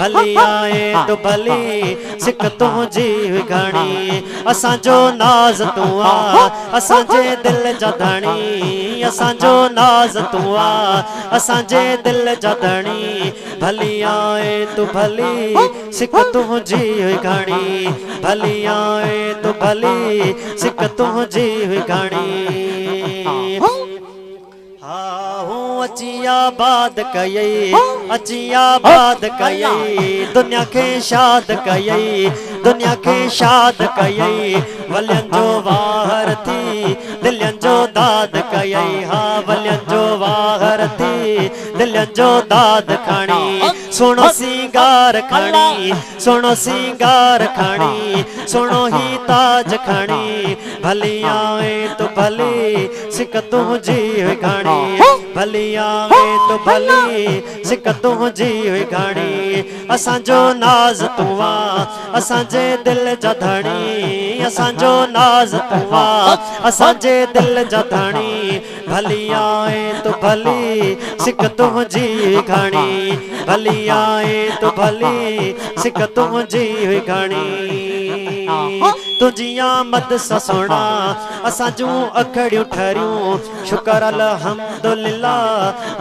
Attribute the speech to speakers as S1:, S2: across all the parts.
S1: भली आए तो भली सिक तुझी विघाणी असांजो नाज तू आ असांजे दिल जा धणी असांजो नाज तू आ असांजे दिल जा धणी भली आए तू भली सिक तुझी विघाणी भली आए तो भली सिक तुझी विघाणी अचिया बाद कयई अचिया बाद कयई दुनिया के शाद कयई दुनिया के शाद कयई वलियन जो वाहर थी दिलियन जो दाद कयई हाँ वलियन जो वाहर थी दिलियन जो दाद खानी सुनो सिंगार खानी सुनो सिंगार खानी सुनो ही ताज खानी भली आए तो भली सिक तुझी विघाणी भली आए तो भली सिक तुझी विघाणी असांजो नाज तू आ असांजे दिल जा धणी असांजो नाज तू आ असांजे दिल जा धणी भली आए तो भली सिक तुझी विघाणी भली आए तो भली सिक तुझी विघाणी तुझी आमद सा सोना असां जूं अखड़ियूं ठरियूं शुक्र अल्हम्दुलिल्लाह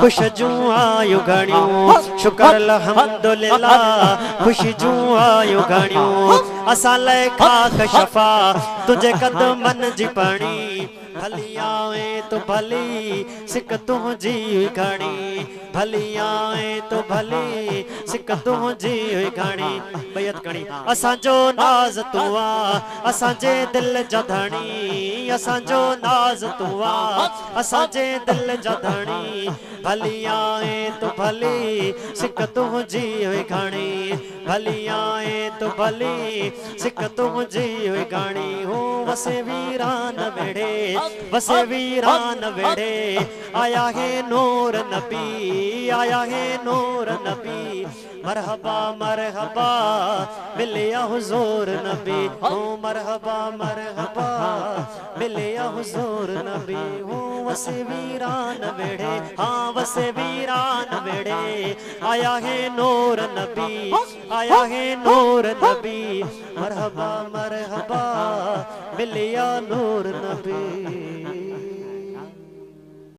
S1: खुश जूं आयूं घणियूं शुक्र अल्हम्दुलिल्लाह खुश जूं आयूं घणियूं असां लाइ खाक शफा तुझे कदमनि जी पाणी भली आए तो भली सिक तुझी विघाणी भली आए तो भली सिक तुझी विघाणी बैत कणी असांजो नाज तू आ असांजे दिल जा धणी असांजो नाज तू आ असांजे दिल जा धणी भली आए तो भली सिक तुझी विघाणी भली आए तो भली सिक तुझी विघाणी हो वसे वीरान वेड़े वसे वीरान वेड़े आया है नूर नबी आया है नूर नबी मरहबा मरहबा मिलिया हुजूर नबी हो मरहबा मरहबा मिलिया हुजूर नबी हो वसे वीरान वेड़े हाँ वसे वीरान वेड़े आया है नूर नबी आया है नूर नबी मरहबा मरहबा मिलिया नूर नबी।